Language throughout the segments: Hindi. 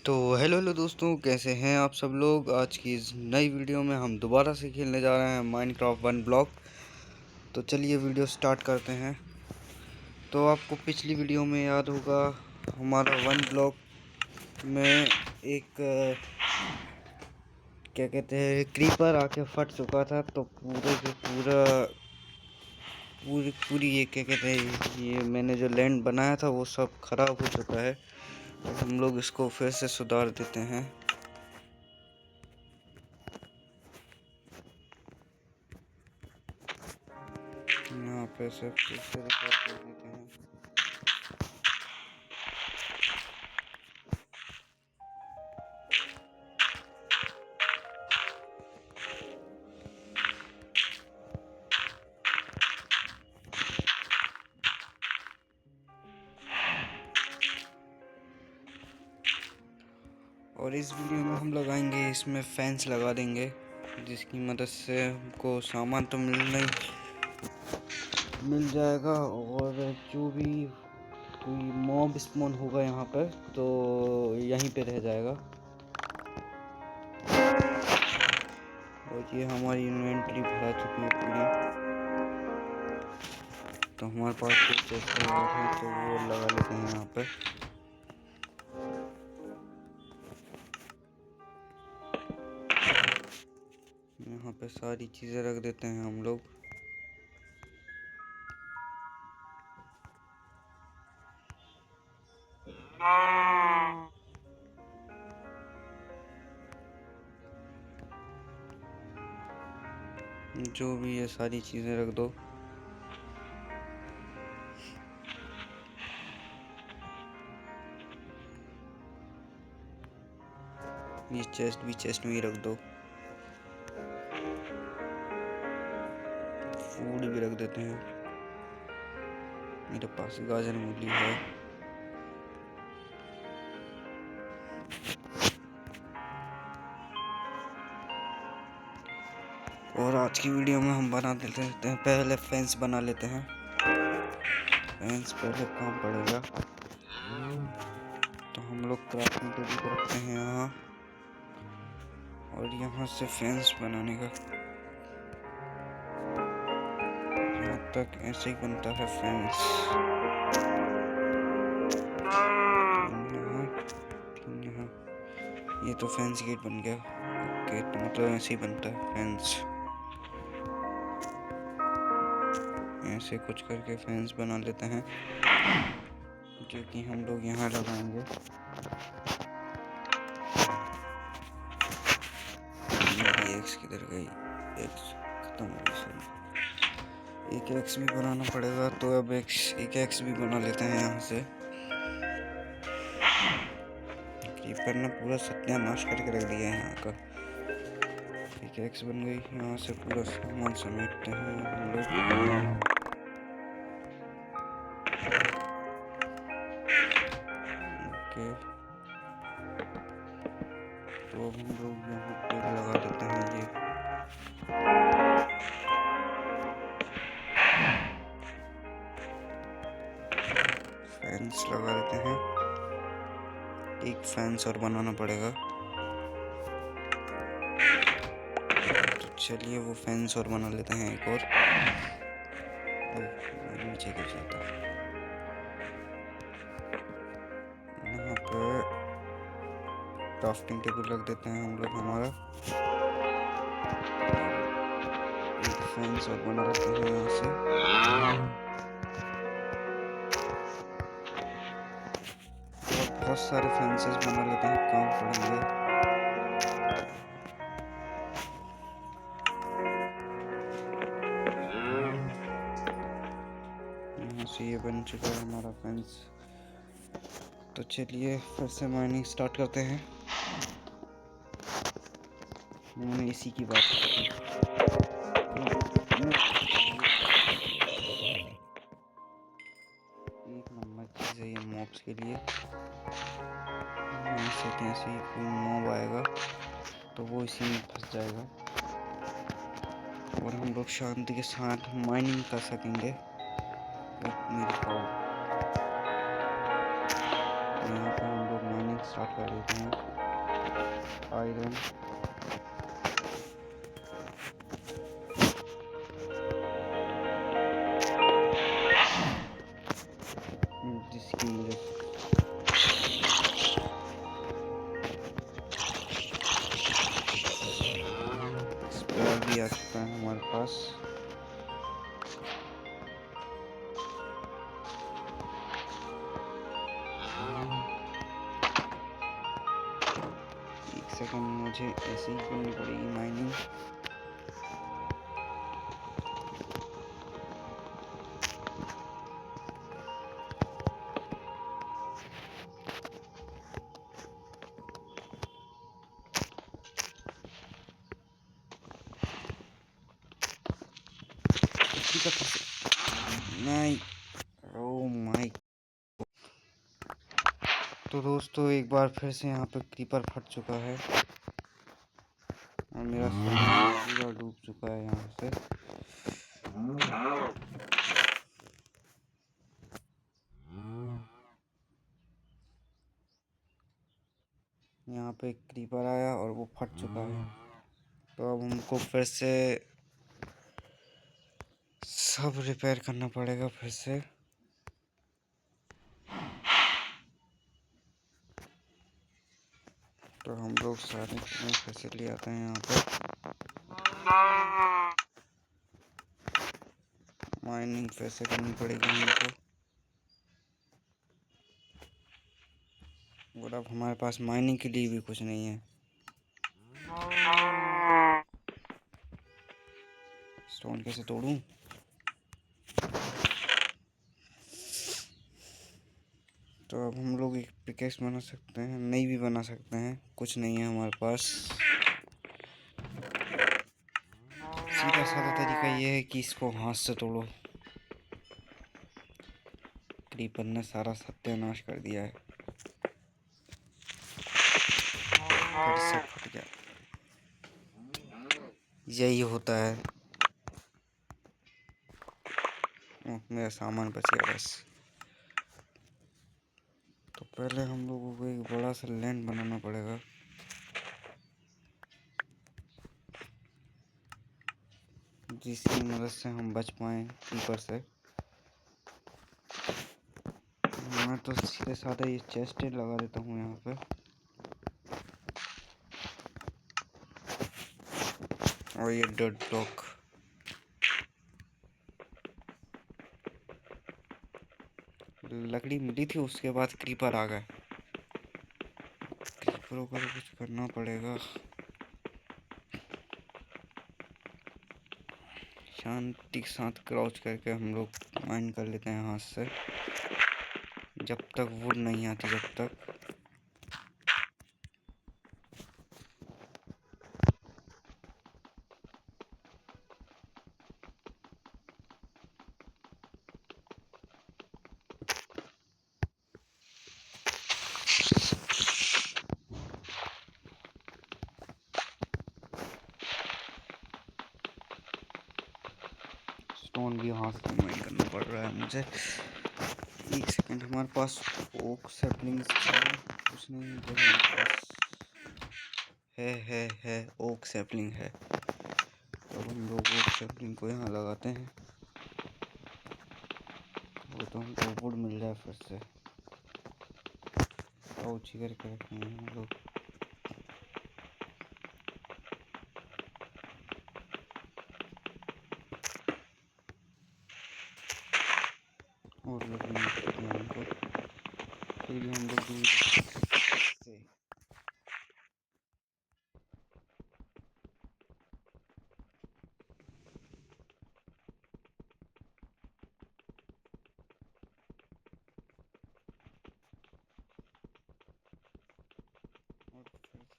तो हेलो हेलो दोस्तों, कैसे हैं आप सब लोग। आज की इस नई वीडियो में हम दोबारा से खेलने जा रहे हैं माइनक्राफ्ट वन ब्लॉक। तो चलिए वीडियो स्टार्ट करते हैं। तो आपको पिछली वीडियो में याद होगा, हमारा वन ब्लॉक में एक क्या कहते हैं क्रीपर आके फट चुका था। तो पूरे के पूरा पूरी पूरी ये क्या कहते हैं, ये मैंने जो लैंड बनाया था वो सब खराब हो चुका है। तो हम लोग इसको फिर से सुधार देते हैं। यहाँ पे से फिर से रिकॉर्ड कर देते हैं। और इस वीडियो में हम लगाएंगे, इसमें फैंस लगा देंगे, जिसकी मदद से हमको सामान तो मिल जाएगा। और जो भी कोई मॉब स्पॉन होगा यहाँ पर तो यहीं पे रह जाएगा। और ये हमारी इन्वेंट्री भरा चुकी है पूरी। तो हमारे पास कुछ ऐसे और हैं तो वो लगा लेते हैं यहाँ पर। यहाँ पे सारी चीज़ें रख देते हैं हम लोग। जो भी ये सारी चीज़ें रख दो। ये चेस्ट में ही रख दो। फूड भी रख देते हैं। मेरे पास गाजर मूली है। और आज की वीडियो में हम बना देते हैं, पहले फेंस बना लेते हैं। फेंस पहले काम पड़ेगा। तो हम लोग क्राफ्टिंग टेबल को रखते हैं यहाँ। और यहाँ से फेंस बनाने का यहाँ तक ऐसे ही बनता है फेंस। यहाँ ये तो फेंस गेट बन गया। ओके, तो मतलब ऐसे ही बनता है फेंस। ऐसे कुछ करके फेंस बना लेते हैं, जो कि हम लोग यहाँ लगाएंगे। एक्स किधर गई? एक्स खत्म हो गई सर। एक एक्स भी बनाना पड़ेगा। तो अब एक एक्स भी बना लेते हैं यहाँ से। क्रीपर ने पूरा सत्यानाश करके रख दिया है यहाँ का। एक एक्स बन गई। यहाँ से पूरा सामान समेटते हैं हम लोग। ओके, तो हम लोग यहाँ पे लगा देते हैं ये। फेंस लगा देते हैं। एक फेंस और बनाना पड़ेगा। तो चलिए वो फेंस और बना लेते हैं एक और। नीचे गिर जाता है। यहाँ पे क्राफ्टिंग टेबल रख देते हैं हम लोग हमारा। एक फेंस और बना लेते हैं यहाँ से। बहुत सारे फेंसेस बना लेते हैं, काम पड़ेंगे। यहाँ से ये बन चुका है हमारा फेंस। तो चलिए फिर से माइनिंग स्टार्ट करते हैं। मैंने इसी की बात की। एक नंबर चीज़ है ये मॉब्स के लिए। ऐसे कैसे ही कोई मॉब आएगा तो वो इसी में फंस जाएगा और हम लोग शांति के साथ माइनिंग कर सकेंगे। मेरी कॉल यहाँ पर हम लोग माइनिंग स्टार्ट कर देते हैं। आयरन, जिसकी मुझे स्पेयर भी आ चुका है हमारे पास। एक सेकंड, मुझे ऐसे ही करनी पड़ेगी माइनिंग। नहीं, ओह माय। तो दोस्तों एक बार फिर से यहाँ पे क्रीपर फट चुका है और मेरा पूरा डूब चुका है यहाँ से। यहाँ पे एक क्रीपर आया और वो फट चुका है। तो अब हमको फिर से सब रिपेयर करना पड़ेगा फिर से। तो हम लोग सारे चीज़ें फिर से ले आते हैं यहाँ पे। माइनिंग फिर से करनी पड़ेगी हमको। और अब हमारे पास माइनिंग के लिए भी कुछ नहीं है। स्टोन कैसे तोड़ूं? तो अब हम लोग एक पिकेक्स बना सकते हैं, नई भी बना सकते हैं। कुछ नहीं है हमारे पास। सीधा साधा तरीका ये है कि इसको हाथ से तोड़ो। क्रीपर ने सारा सत्यानाश कर दिया है। फिर से फट गया। यही होता है। मेरा सामान बच गया बस। तो पहले हम लोगों को एक बड़ा सा लैंड बनाना पड़ेगा। जिसकी मदद से हम बच पाए क्रीपर से। मैं तो सीधे साधा ये चेस्ट लगा देता हूँ यहाँ पे। और ये डर्ट ब्लॉक। लकड़ी मिली थी, उसके बाद क्रीपर आ गए। क्रीपरों को कुछ करना पड़ेगा। शांति के साथ क्राउच करके हम लोग माइन कर लेते हैं हाथ से। जब तक वुड नहीं आती जब तक। स्टोन भी हाथ से माइन करना पड़ रहा है मुझे। एक सेकंड, हमारे पास ओक सैपलिंग्स कुछ नहीं है हमारे पास। है ओक सैपलिंग है। तो हम लोग ओक सैपलिंग को यहाँ लगाते हैं। वो तो हमको वुड मिल जाए फिर से। पाउची करके रखेंगे हम लोग। और लकड़ी मिल चुकी है हमको। फिर भी हम लोग दूर से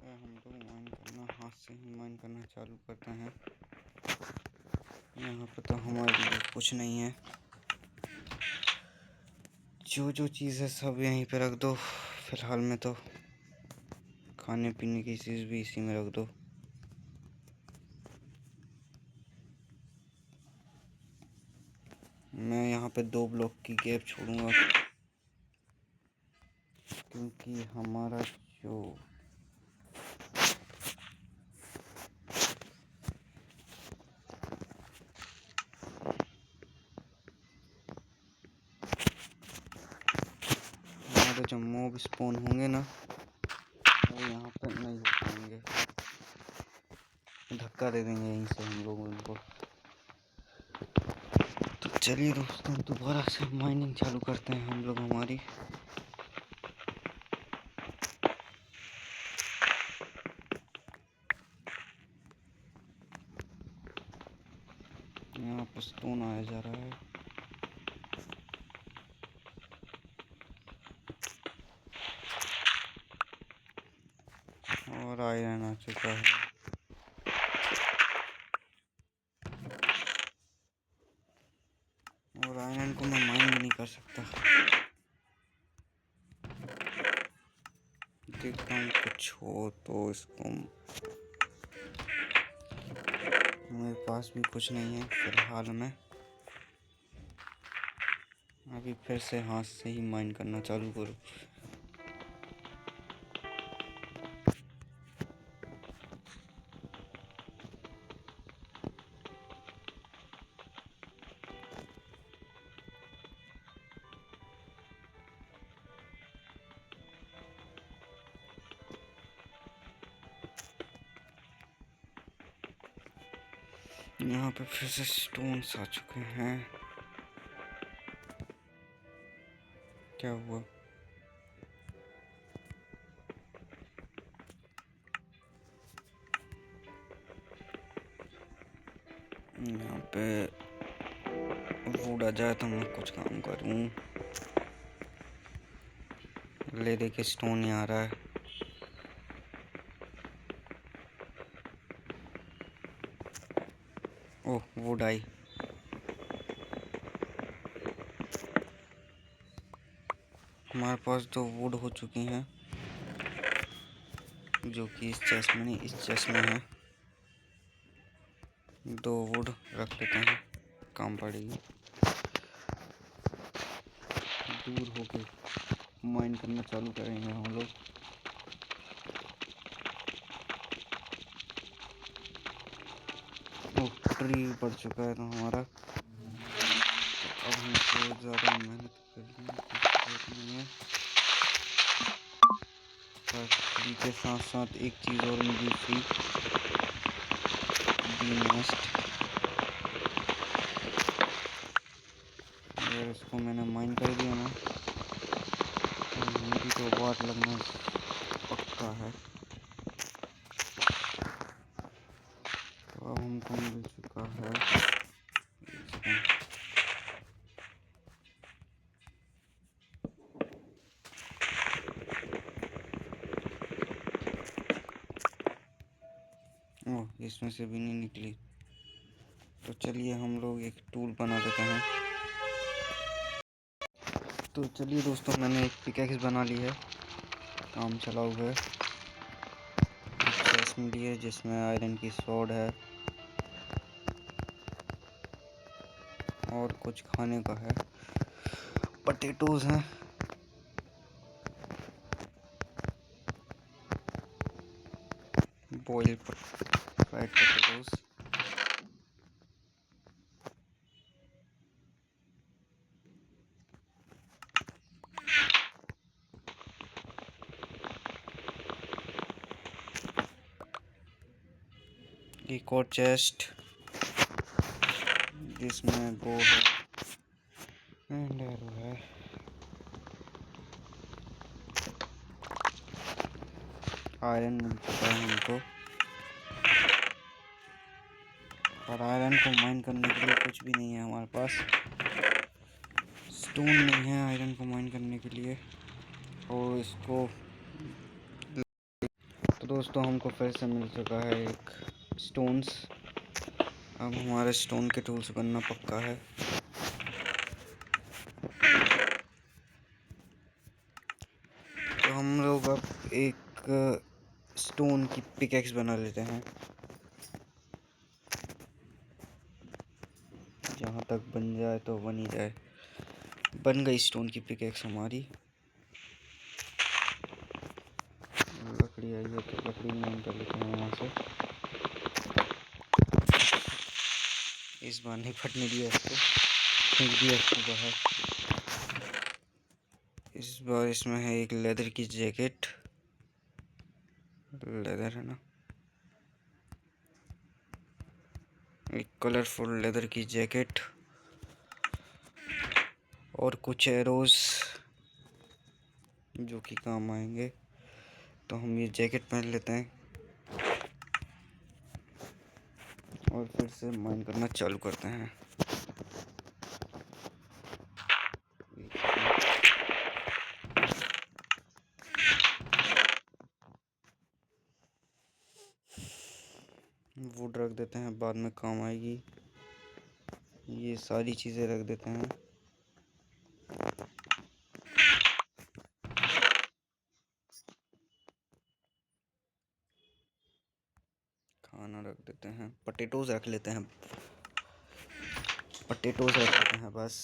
हम लोग माइन करना हाथ से ही माइन करना चालू करते हैं। यहाँ पे तो हमारे लिए कुछ नहीं है। जो चीज़ है सब यहीं पे रख दो। फिलहाल में तो खाने पीने की चीज़ भी इसी में रख दो। मैं यहाँ पे 2 ब्लॉक की गैप छोड़ूंगा क्योंकि हमारा जो मॉब स्पॉन होंगे ना, वो यहाँ पर नहीं हो पाएंगे, धक्का दे देंगे यहीं से हम लोग उनको। तो चलिए दोस्तों, दोबारा से माइनिंग चालू करते हैं हम लोग हमारी। यहाँ पर स्टोन आया जा रहा है। और आयरन आ चुका है। और आयरन को मैं माइन भी नहीं कर सकता। देखता हूँ कुछ हो तो इसको। मेरे पास भी कुछ नहीं है फिलहाल। मैं अभी फिर से हाथ से ही माइन करना चालू करूँ। यहाँ पे फिर से स्टोन्स आ चुके हैं। क्या हुआ? यहाँ पे वुड आ जाए तो मैं कुछ काम करूँ। ले देखिए स्टोन नहीं आ रहा है। ओह, वुड आई। हमारे पास 2 वुड हो चुकी हैं, जो कि इस चेस्ट में नहीं, इस चेस्ट में है। 2 वुड रख लेते हैं, काम पड़ेगी। दूर होके माइन करना चालू करेंगे हम लोग। ओह, ट्री पड़ चुका है तो हमारा। अब हमको ज़्यादा मेहनत करने की जरूरत नहीं है। पर ट्री के साथ साथ एक चीज़ और मिली थी, बी नेस्ट। अगर इसको मैंने माइन कर दिया ना, तो मेरी तो वाट लगना पक्का है। तो अब हमको मिल चुका है। ओह, इसमें से भी नहीं निकली। तो चलिए हम लोग एक टूल बना देते हैं। तो चलिए दोस्तों, मैंने एक पिकैक्स बना ली है, काम चलाऊ है। चेस्ट मिली है जिसमें आयरन की स्वॉर्ड है और कुछ खाने का है। पोटैटोज हैं। Boiled fried potatoes. एक और चेस्ट जिसमें वो है एंड एरो है। आयरन मिल चुका है हमको, पर आयरन को माइन करने के लिए कुछ भी नहीं है हमारे पास। स्टोन नहीं है आयरन को माइन करने के लिए। और इसको तो दोस्तों हमको फिर से मिल चुका है एक स्टोन्स। अब हमारे स्टोन के टूल्स बनना पक्का है। तो हम लोग अब एक स्टोन की पिकैक्स बना लेते हैं। जहाँ तक बन जाए तो बन ही जाए। बन गई स्टोन की पिकैक्स हमारी। लकड़ी आई है तो लकड़ी माइन कर लेते हैं यहाँ से। इस बार नहीं फटने दिया इसको, फेंक दिया इसको बाहर। इस बार इसमें है एक लेदर की जैकेट, लेदर है ना, एक कलरफुल लेदर की जैकेट और कुछ एरोज जो कि काम आएंगे। तो हम ये जैकेट पहन लेते हैं और फिर से माइन करना चालू करते हैं। वुड रख देते हैं, बाद में काम आएगी। ये सारी चीज़ें रख देते हैं। खाना रख देते हैं, पटेटोज रख लेते हैं, पटेटोज रख देते हैं बस,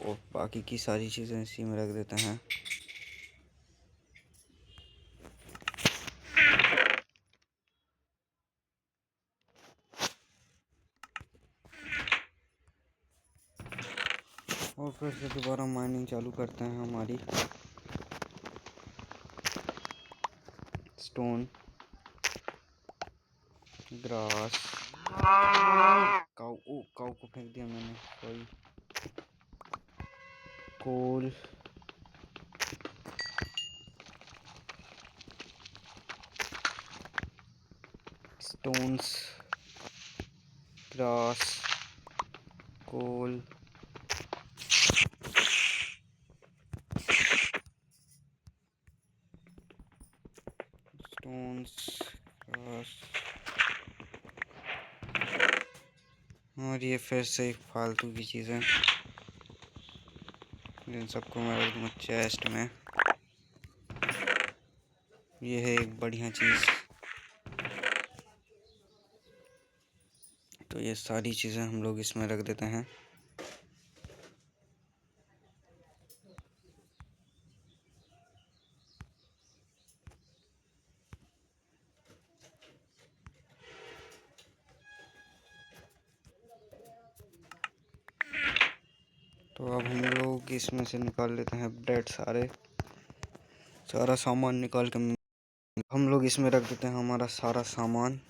और बाकी की सारी चीज़ें इसी में रख देते हैं। और फिर से दोबारा माइनिंग चालू करते हैं हमारी। स्टोन, ग्रास, काऊ को फेंक दिया मैंने, सॉरी। कोल, स्टोन्स, ग्रास, कोल, स्टोन्स, ग्रास, और ये फिर से फालतू की चीज़ें, इन सबको मैं रख दूँगा चेस्ट में। ये है एक बढ़िया चीज़। तो ये सारी चीज़ें हम लोग इसमें रख देते हैं। तो अब हम लोग इसमें से निकाल लेते हैं ब्रेड, सारा सामान निकाल के हम लोग इसमें रख देते हैं हमारा सारा सामान।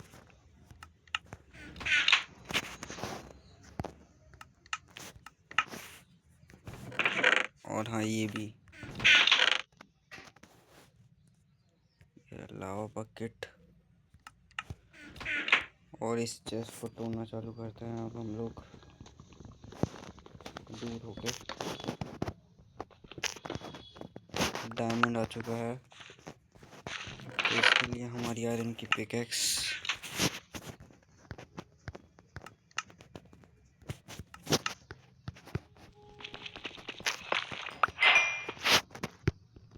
और हाँ, ये भी, ये लावा बकेट, और इस चेस्ट को तोड़ना चालू करते हैं अब हम लोग दूर होके। डायमंड आ चुका है, तो इसके लिए हमारी आयरन की पिकेक्स,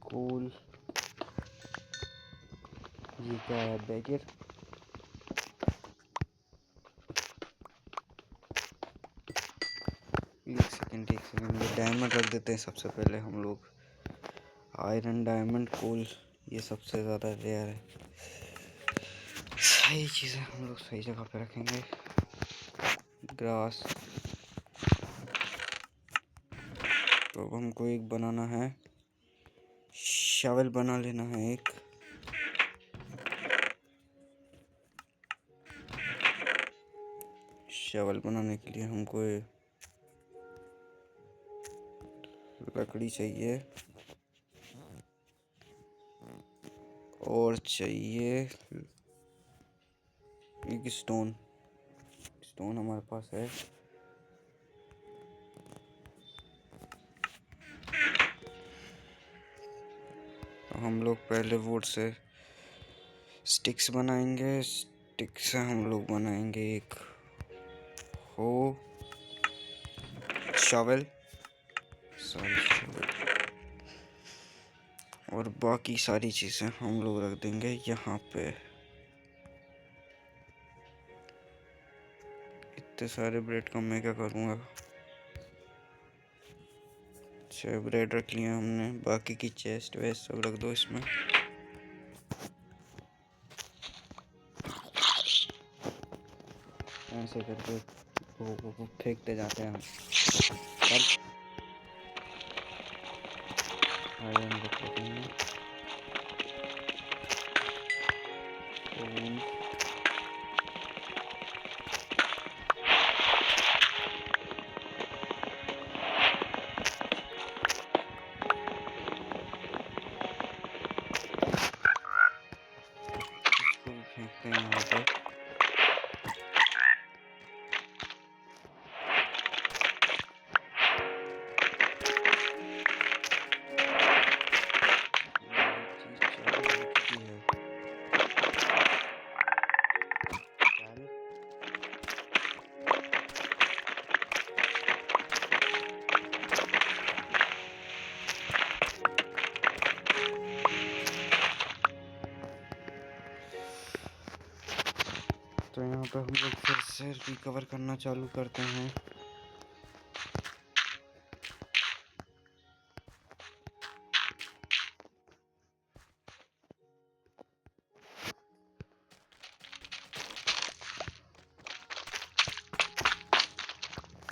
कोल, ये क्या है, बैगर, एक सेकेंड ये डायमंड रख देते हैं सबसे पहले हम लोग। आयरन, डायमंड, कोल, ये सबसे ज़्यादा रेयर है। सही चीज़ें हम लोग सही जगह पे रखेंगे। ग्रास, तो अब हमको एक बनाना है, शावल बना लेना है एक। शावल बनाने के लिए हमको लकड़ी चाहिए और चाहिए एक स्टोन हमारे पास है। तो हम लोग पहले वुड से स्टिक्स बनाएंगे, स्टिक से हम लोग बनाएंगे एक हो शावल, और बाकी सारी चीज़ें हम लोग रख देंगे यहाँ पे। इतने सारे ब्रेड का मैं क्या करूँगा। 6 ब्रेड रख लिए हमने, बाकी की चेस्ट वेस्ट सब रख दो इसमें। ऐसे करके वो फेंकते जाते हैं हम। तब आयरन रख लेते हैं। इसको भी फेंकते हैं यहाँ पे। तो यहाँ पे हम लोग फिर से रिकवर करना चालू करते हैं।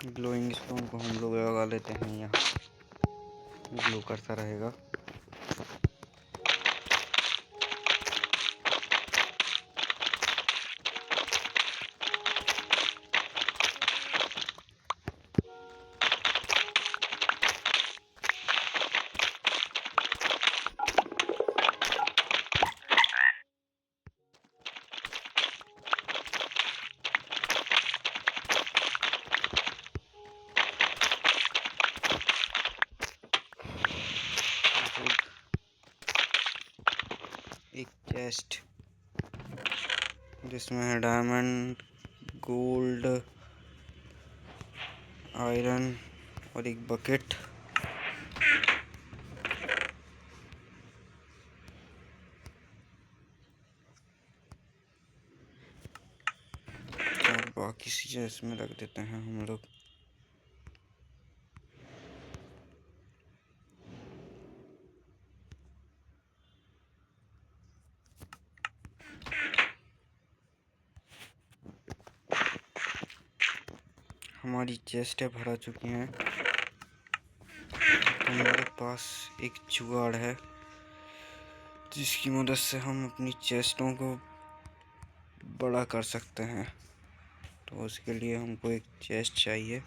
ग्लोइंग स्टोन को हम लोग लगा लेते हैं, यहाँ ग्लो करता रहेगा। एक चेस्ट जिसमें है डायमंड, गोल्ड, आयरन और एक बकेट। और बाकी चीज़ें इसमें रख देते हैं हम लोग। हमारी चेस्टें भरा चुकी हैं। तो हमारे पास एक जुगाड़ है जिसकी मदद से हम अपनी चेस्टों को बड़ा कर सकते हैं। तो उसके लिए हमको एक चेस्ट चाहिए,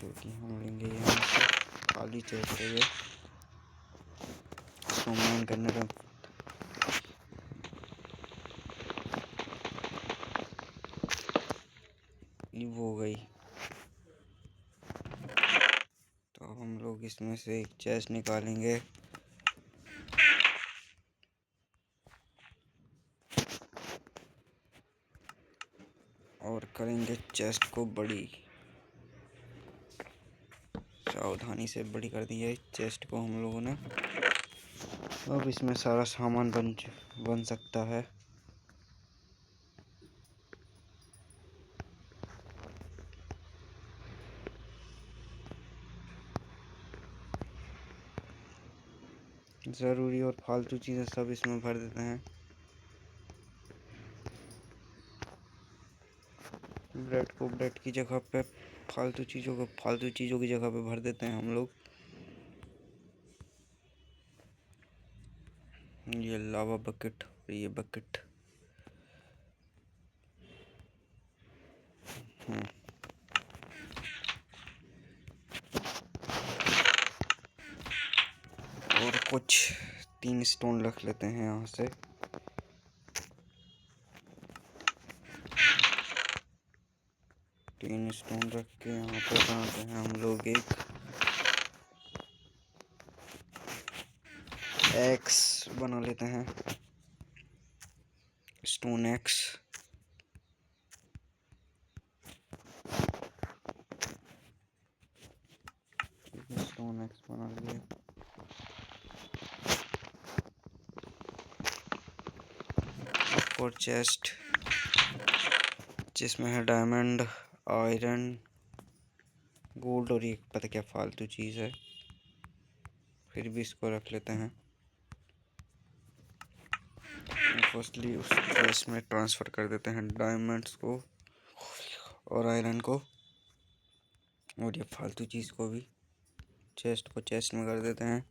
जो कि हम लेंगे यहाँ से। खाली चेस्ट है ये, इसको माइन करने का। वो हो गई। तो हम लोग इसमें से एक चेस्ट निकालेंगे और करेंगे चेस्ट को बड़ी। सावधानी से बड़ी कर दी है चेस्ट को हम लोगों ने। अब इसमें सारा सामान बन सकता है। ज़रूरी और फालतू चीज़ें सब इसमें भर देते हैं। ब्रेड को ब्रेड की जगह पे, फालतू चीज़ों को फालतू चीज़ों की जगह पे भर देते हैं हम लोग। ये लावा बकेट और ये बकेट। और कुछ 3 स्टोन रख लेते हैं यहाँ से। तीन स्टोन रख के यहाँ पे बनाते हैं हम लोग एक एक्स बना लेते हैं, स्टोन एक्स। स्टोन एक्स बना लिए। और चेस्ट जिसमें है डायमंड, आयरन, गोल्ड और एक पता क्या फालतू चीज़ है, फिर भी इसको रख लेते हैं। फर्स्टली उस चेस्ट में ट्रांसफ़र कर देते हैं डायमंड्स को और आयरन को, और ये फालतू चीज़ को भी चेस्ट में कर देते हैं।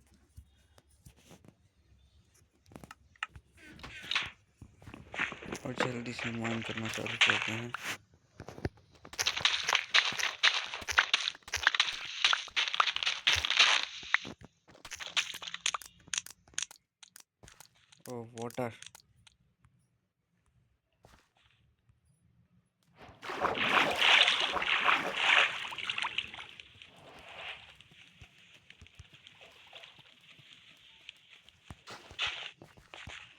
और जल्दी से माइन करना चालू करते हैं। ओह वाटर,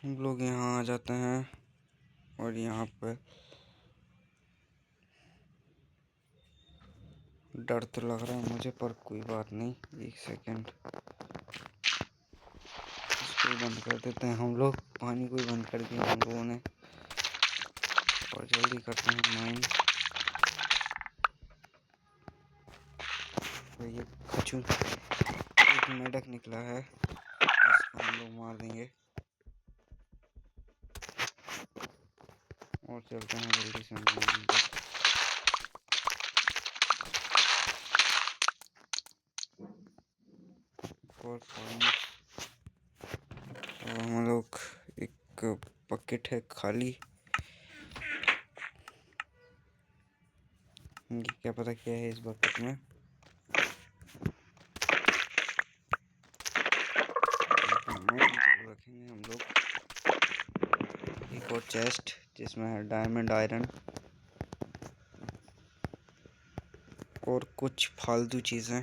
हम लोग यहाँ आ जाते हैं और यहाँ पर डर तो लग रहा है मुझे, पर कोई बात नहीं। एक सेकेंड, इसको बंद कर देते हैं हम लोग। पानी को बंद कर दिया हम लोगों ने, और जल्दी करते हैं माइन। तो ये कछु एक मेढक निकला है जिसको हम लोग मार देंगे, और चलते हैं जल्दी से माइन पे। और हम लोग एक बकेट है खाली, क्या पता क्या है इस बकेट में। चालू रखेंगे हम लोग। एक और चेस्ट जिसमें है डायमंड, आयरन और कुछ फालतू चीज़ें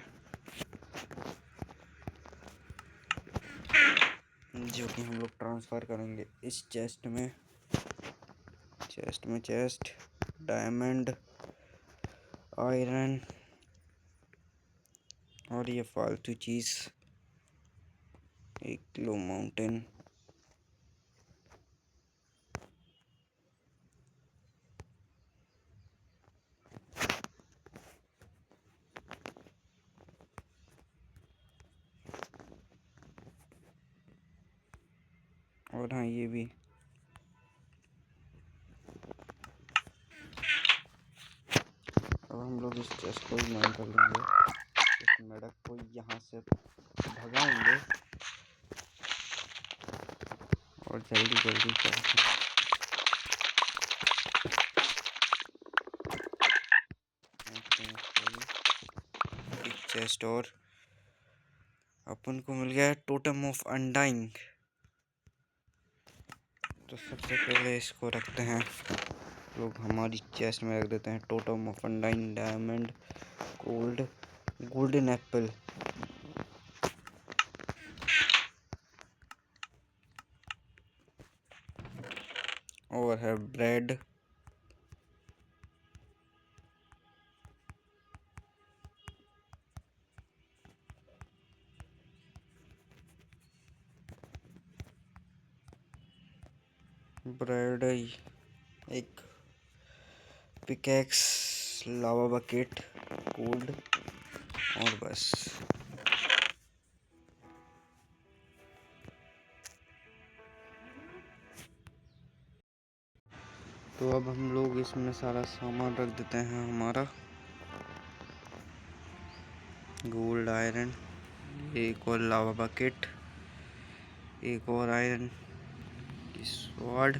जो कि हम लोग ट्रांसफ़र करेंगे इस चेस्ट में। चेस्ट डायमंड, आयरन और ये फालतू चीज़ 1 किलो माउंटेन। और हाँ, ये भी। अब हम लोग इस चेस्ट को ही माइन कर लेंगे, इस मेढक को यहाँ से भगाएंगे और जल्दी चलते हैं। एक चेस्ट और अपन को मिल गया है, टोटम ऑफ अनडाइंग। तो सबसे पहले इसको रखते हैं लोग, हमारी चेस्ट में रख देते हैं totem of undying, diamond, gold, golden Apple और है ब्रेड, एक पिकैक्स, लावा बकेट, गोल्ड और बस। तो अब हम लोग इसमें सारा सामान रख देते हैं हमारा, गोल्ड, आयरन, एक और लावा बकेट, एक और आयरन की स्वॉर्ड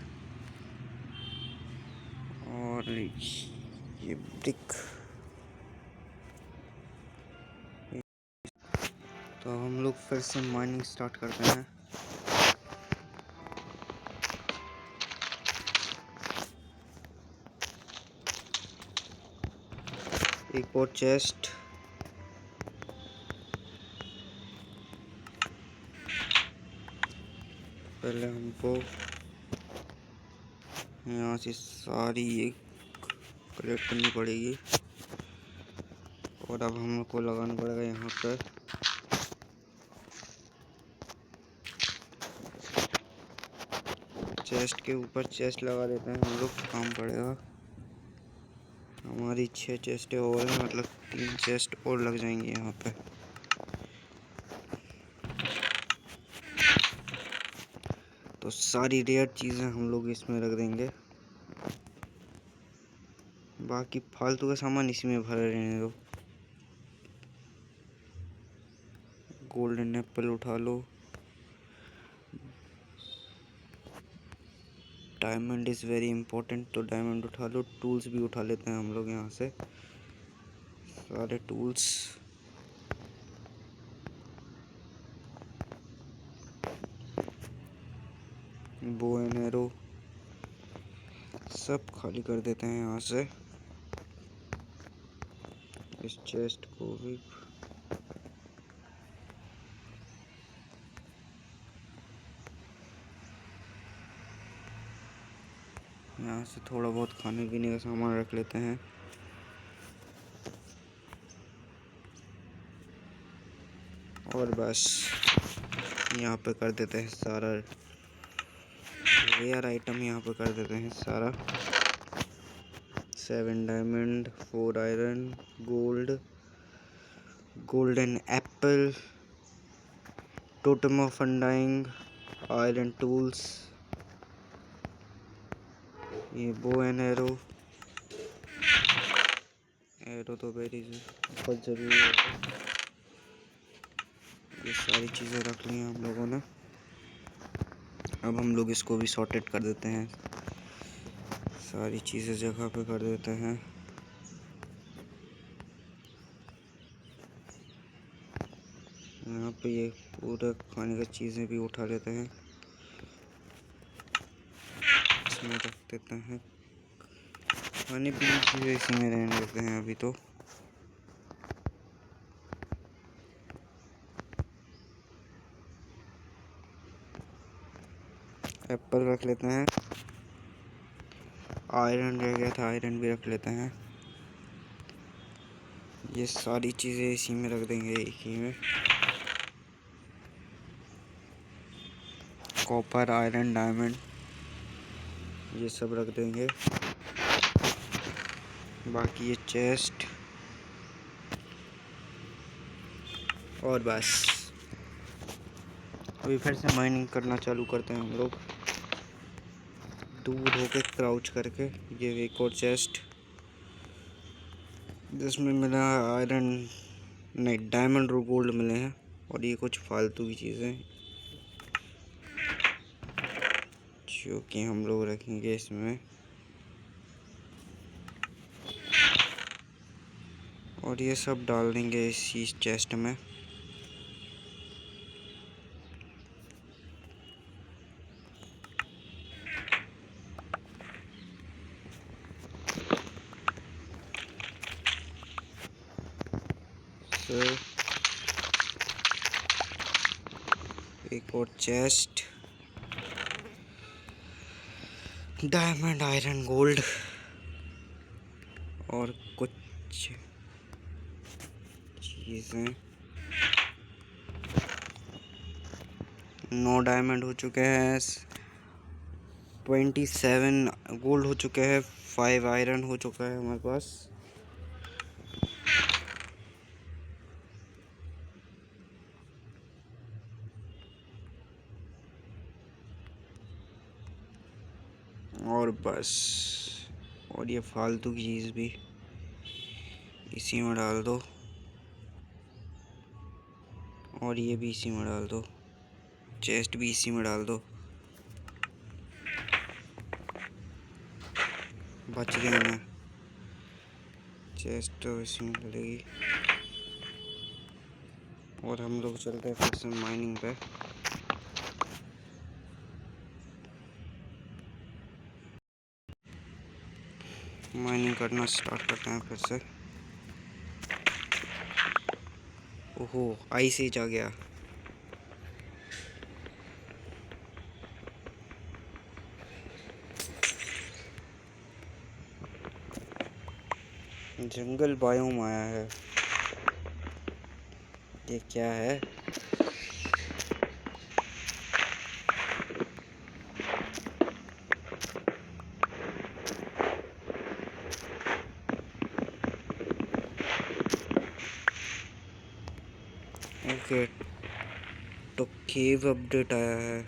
और ये ब्रिक। तो अब हम लोग फिर से माइनिंग स्टार्ट करते हैं। एक और चेस्ट, पहले हमको यहाँ से सारी एक कलेक्ट करनी पड़ेगी, और अब हमको लगाना पड़ेगा यहाँ पर चेस्ट के ऊपर। चेस्ट लगा देते हैं हम लोग, काम पड़ेगा। हमारी 6 चेस्टें और हैं, मतलब 3 चेस्ट और लग जाएंगी यहाँ पे। तो और सारी रेयर चीज़ें हम लोग इसमें रख देंगे। बाकी फालतू का सामान इसी में भरे रहने दो। गोल्डन एप्पल उठा लो। डायमंड इज़ वेरी इंपॉर्टेंट, तो डायमंड उठा लो। टूल्स भी उठा लेते हैं हम लोग यहाँ से, सारे टूल्स। बो एंड एरो सब खाली कर देते हैं यहाँ से। इस चेस्ट को भी यहाँ से थोड़ा बहुत खाने पीने का सामान रख लेते हैं। और बस यहाँ पे कर देते हैं सारा रेयर आइटम, यहाँ पे कर देते हैं सारा। 7 diamond, 4 iron, gold, golden Apple, totem of undying, iron tools, ये बो एंड एरो। एरो तो वेरी बहुत ज़रूरी है। ये सारी चीज़ें रख ली हैं हम लोगों ने। अब हम लोग इसको भी सॉर्टेड कर देते हैं, सारी चीज़ें जगह पे कर देते हैं। यहाँ पे ये पूरा खाने का चीज़ें भी उठा लेते हैं, इसमें रख देते हैं। खाने पीने की चीज़ें इसी में रहने देते हैं अभी तो। एप्पल रख लेते हैं। आयरन रह गया था, आयरन भी रख लेते हैं। ये सारी चीज़ें इसी में रख देंगे, एक ही में। कॉपर, आयरन, डायमंड ये सब रख देंगे। बाकी ये चेस्ट और बस। अभी फिर से माइनिंग करना चालू करते हैं हम लोग, दूर होके क्राउच करके। ये एक और चेस्ट जिसमें मिला आयरन नहीं डायमंड और गोल्ड मिले हैं, और ये कुछ फालतू की चीज़ें जो कि हम लोग रखेंगे इसमें। और ये सब डाल देंगे इसी चेस्ट में। एक और चेस्ट, डायमंड, आयरन, गोल्ड और कुछ चीज़ें। 9 डायमंड हो चुके हैं, 27 गोल्ड हो चुके हैं, 5 आयरन हो चुका है हमारे पास। और बस, और ये फालतू की चीज़ भी इसी में डाल दो, और ये भी इसी में डाल दो, चेस्ट भी इसी में डाल दो। बच गए ना, चेस्ट तो इसी में डलेगी। और हम लोग चलते हैं फिर से माइनिंग पे। माइनिंग करना स्टार्ट करते हैं फिर से। ओहो, आइस एज आ गया। जंगल बायोम आया है, ये क्या है? ओके, तो केव अपडेट आया है।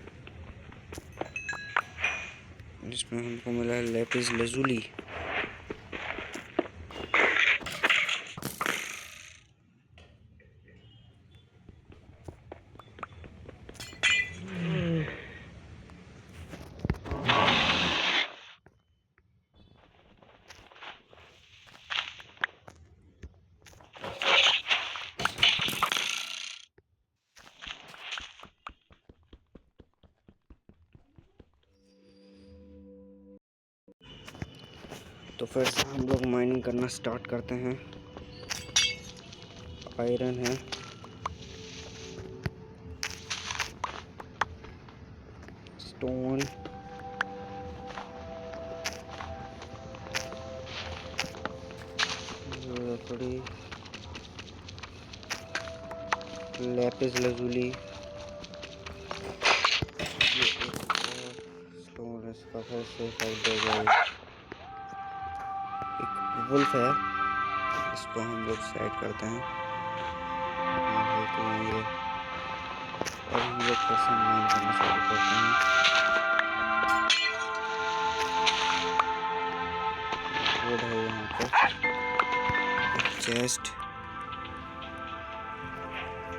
इसमें हमको मिला है लेपिस लजुली। तो फिर से हम लोग माइनिंग करना स्टार्ट करते हैं। आयरन है, स्टोन, लकड़ी, लेपिस लजुली, स्टोन, इसका फिर से फाइट हो गया। एक वुल्फ है, इसको हम लोग साइड करते हैं। और हम लोग फिर से माइन करना चालू करते हैं। वुड है यहाँ पर, चेस्ट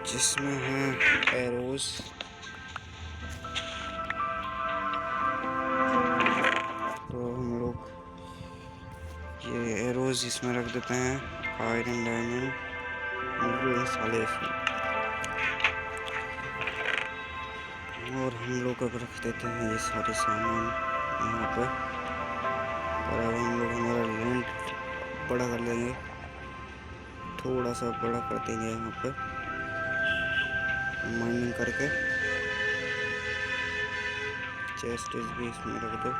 जिसमें है एरोस, तो हम लोग ये एरोस इसमें रख देते हैं। आयरन, डायमंड, साले इसमें, और हम लोग अब रख देते हैं ये सारे सामान यहाँ पे। और अब हम लोग हमारा लैंड बड़ा कर लेंगे, थोड़ा सा बड़ा कर देंगे यहाँ पे माइनिंग करके। चेस्ट भी इसमें रख दो।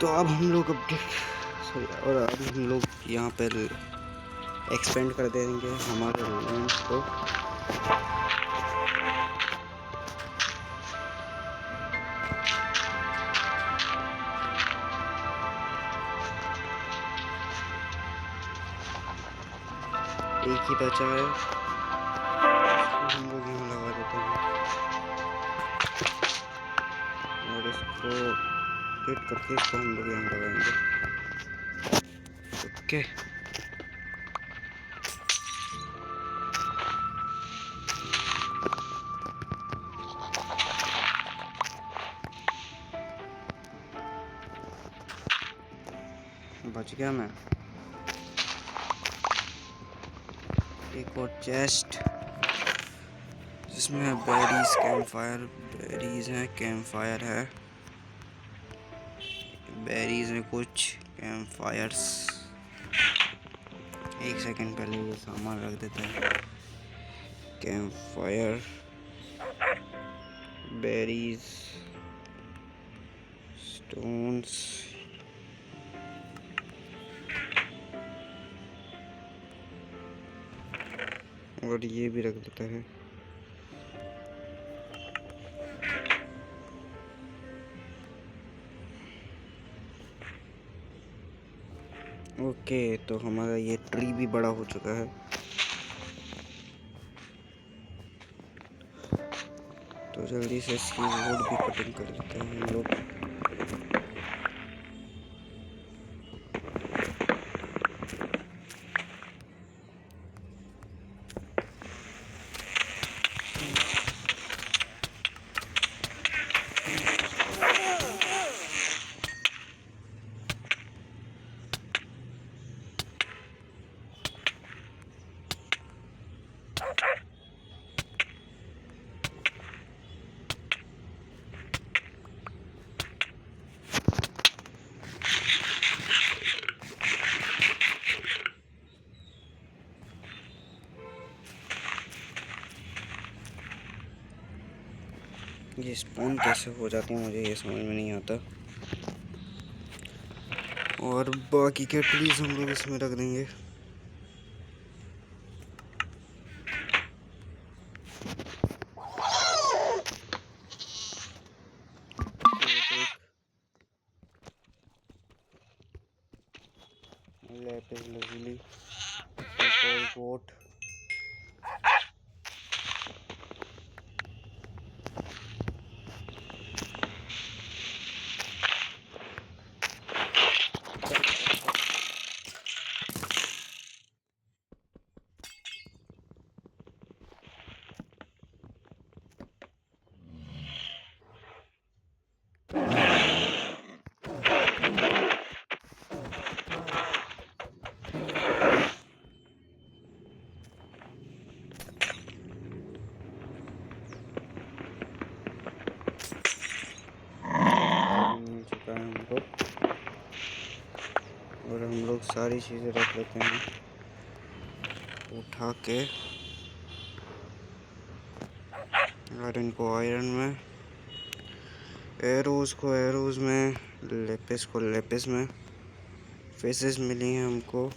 तो अब हम लोग और अब हम लोग यहाँ पर एक्सपेंड कर देंगे हमारे लैंड को। एक ही बचा है, इसको हम लोग यहाँ लगा देते हैं और इसको हिट करके इसको हम लोग यहाँ लगाएंगे। ओके, बच गया मैं। एक और चेस्ट जिसमें है बेरीज, कैंप फायर, बेरीज हैं, कैंप फायर है, बेरीज में कुछ कैंप फायर्स। एक सेकंड पहले ये सामान रख देते हैं। कैंप फायर, बेरीज, स्टोन्स, और ये भी रख देते हैं। ओके, तो हमारा ये ट्री भी बड़ा हो चुका है। तो जल्दी से इसकी वुड भी कटिंग कर लेते हैं हम लोग। ये स्पॉन कैसे हो जाते हैं मुझे ये समझ में नहीं आता। और बाकी के ट्रीज हम लोग इसमें रख देंगे। लैपिस lazuli, एक और गोट, मिल चुका है हमको। और हम लोग सारी चीज़ें रख लेते हैं उठा के, आयरन को आयरन में, एरोज़ को एरोज़ में, लेपिस को लेपिस में। फेसेस मिली हैं हमको,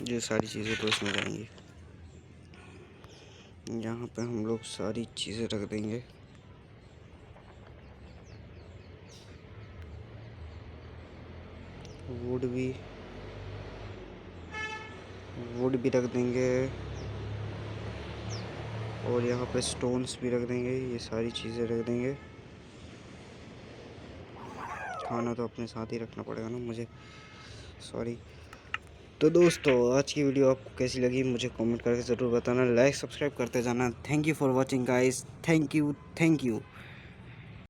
ये सारी चीज़ें तो इसमें जाएंगी। यहाँ पे हम लोग सारी चीज़ें रख देंगे। वुड भी रख देंगे, और यहाँ पे स्टोन्स भी रख देंगे। ये सारी चीज़ें रख देंगे। खाना तो अपने साथ ही रखना पड़ेगा ना मुझे, सॉरी। तो दोस्तों, आज की वीडियो आपको कैसी लगी मुझे कमेंट करके ज़रूर बताना। लाइक सब्सक्राइब करते जाना। Thank you for watching guys. Thank you.